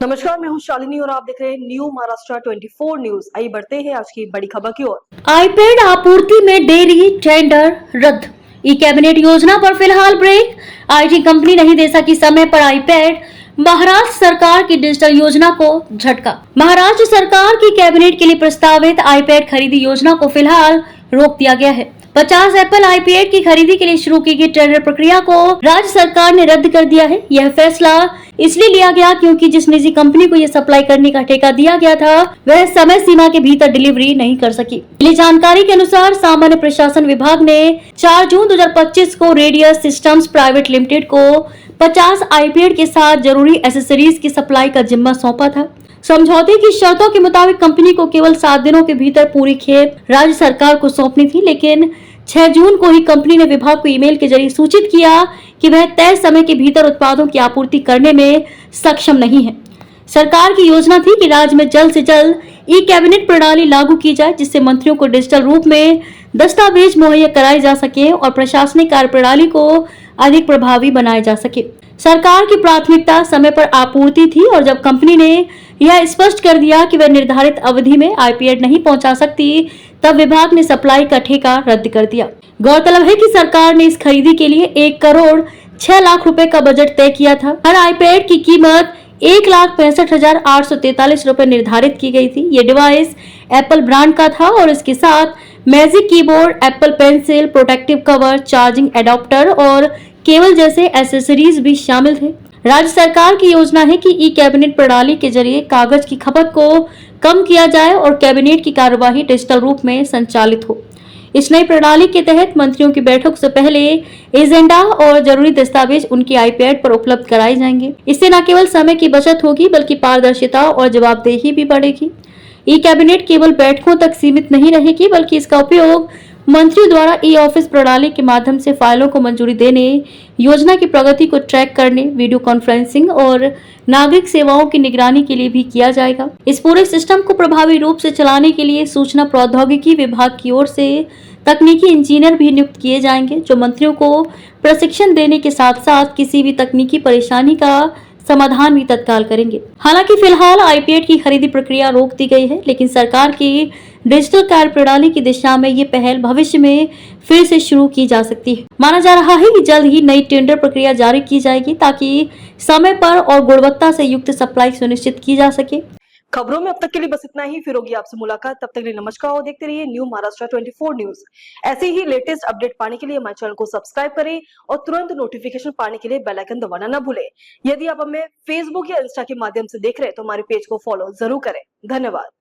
नमस्कार, मैं हूं शालिनी और आप देख रहे हैं न्यू महाराष्ट्र 24 न्यूज। आइए बढ़ते हैं आज की बड़ी खबर की ओर। आईपैड आपूर्ति में देरी, टेंडर रद्द। ई कैबिनेट योजना पर फिलहाल ब्रेक। आईटी कंपनी नहीं दे सकी समय पर आईपैड। महाराष्ट्र सरकार की डिजिटल योजना को झटका। महाराष्ट्र सरकार की कैबिनेट के लिए प्रस्तावित आईपैड खरीदी योजना को फिलहाल रोक दिया गया है। 50 एप्पल आईपैड की खरीदी के लिए शुरू की गई टेंडर प्रक्रिया को राज्य सरकार ने रद्द कर दिया है। यह फैसला इसलिए लिया गया क्योंकि जिस निजी कंपनी को यह सप्लाई करने का ठेका दिया गया था वह समय सीमा के भीतर डिलीवरी नहीं कर सकी। मिली जानकारी के अनुसार सामान्य प्रशासन विभाग ने 4 जून 2025 को रेडियस सिस्टम्स प्राइवेट लिमिटेड को 50 आईपैड के साथ जरूरी एसेसरीज की सप्लाई का जिम्मा सौंपा था। समझौते की शर्तों के मुताबिक कंपनी को केवल 7 दिनों के भीतर पूरी खेप राज्य सरकार को सौंपनी थी, लेकिन 6 जून को ही कंपनी ने विभाग को ईमेल के जरिए सूचित किया कि वह तय समय के भीतर उत्पादों की आपूर्ति करने में सक्षम नहीं है। सरकार की योजना थी कि राज्य में जल्द से जल्द ई कैबिनेट प्रणाली लागू की जाए, जिससे मंत्रियों को डिजिटल रूप में दस्तावेज मुहैया कराए जा सके और प्रशासनिक कार्य प्रणाली को अधिक प्रभावी बनाया जा सके। सरकार की प्राथमिकता समय पर आपूर्ति थी और जब कंपनी ने यह स्पष्ट कर दिया कि वह निर्धारित अवधि में आईपैड नहीं पहुंचा सकती, तब विभाग ने सप्लाई का ठेका रद्द कर दिया। गौरतलब है कि सरकार ने इस खरीदी के लिए 1 करोड़ 6 लाख रुपए का बजट तय किया था। हर आईपैड की कीमत 1,65,843 रुपए निर्धारित की गई थी। ये डिवाइस एप्पल ब्रांड का था और इसके साथ magic keyboard, Apple pencil, protective cover, charging adapter और केबल जैसे एसेसरीज भी शामिल थे। राज्य सरकार की योजना है कि ई कैबिनेट प्रणाली के जरिए कागज की खपत को कम किया जाए और कैबिनेट की कार्यवाही डिजिटल रूप में संचालित हो। इस नई प्रणाली के तहत मंत्रियों की बैठक से पहले एजेंडा और जरूरी दस्तावेज उनकी आईपैड पर उपलब्ध कराए जाएंगे। इससे न केवल समय की बचत होगी बल्कि पारदर्शिता और जवाबदेही भी बढ़ेगी। ई कैबिनेट केवल बैठकों तक सीमित नहीं रहेगी बल्कि इसका उपयोग मंत्रियों द्वारा ई ऑफिस प्रणाली के माध्यम से फाइलों को मंजूरी देने, योजना की प्रगति को ट्रैक करने, वीडियो कॉन्फ्रेंसिंग और नागरिक सेवाओं की निगरानी के लिए भी किया जाएगा। इस पूरे सिस्टम को प्रभावी रूप से चलाने के लिए सूचना प्रौद्योगिकी विभाग की ओर से तकनीकी इंजीनियर भी नियुक्त किए जाएंगे, जो मंत्रियों को प्रशिक्षण देने के साथ साथ किसी भी तकनीकी परेशानी का समाधान भी तत्काल करेंगे। हालांकि फिलहाल आईपैड की खरीदी प्रक्रिया रोक दी गई है, लेकिन सरकार की डिजिटल कार्य प्रणाली की दिशा में ये पहल भविष्य में फिर से शुरू की जा सकती है। माना जा रहा है कि जल्द ही नई टेंडर प्रक्रिया जारी की जाएगी ताकि समय पर और गुणवत्ता से युक्त सप्लाई सुनिश्चित की जा सके। खबरों में अब तक के लिए बस इतना ही। फिर होगी आपसे मुलाकात, तब तक के लिए नमस्कार और देखते रहिए न्यू महाराष्ट्र 24 न्यूज। ऐसे ही लेटेस्ट अपडेट पाने के लिए हमारे चैनल को सब्सक्राइब करें और तुरंत नोटिफिकेशन पाने के लिए बेल आइकन दबाना न भूलें। यदि आप हमें फेसबुक या इंस्टा के माध्यम से देख रहे हैं तो हमारे पेज को फॉलो जरूर करें। धन्यवाद।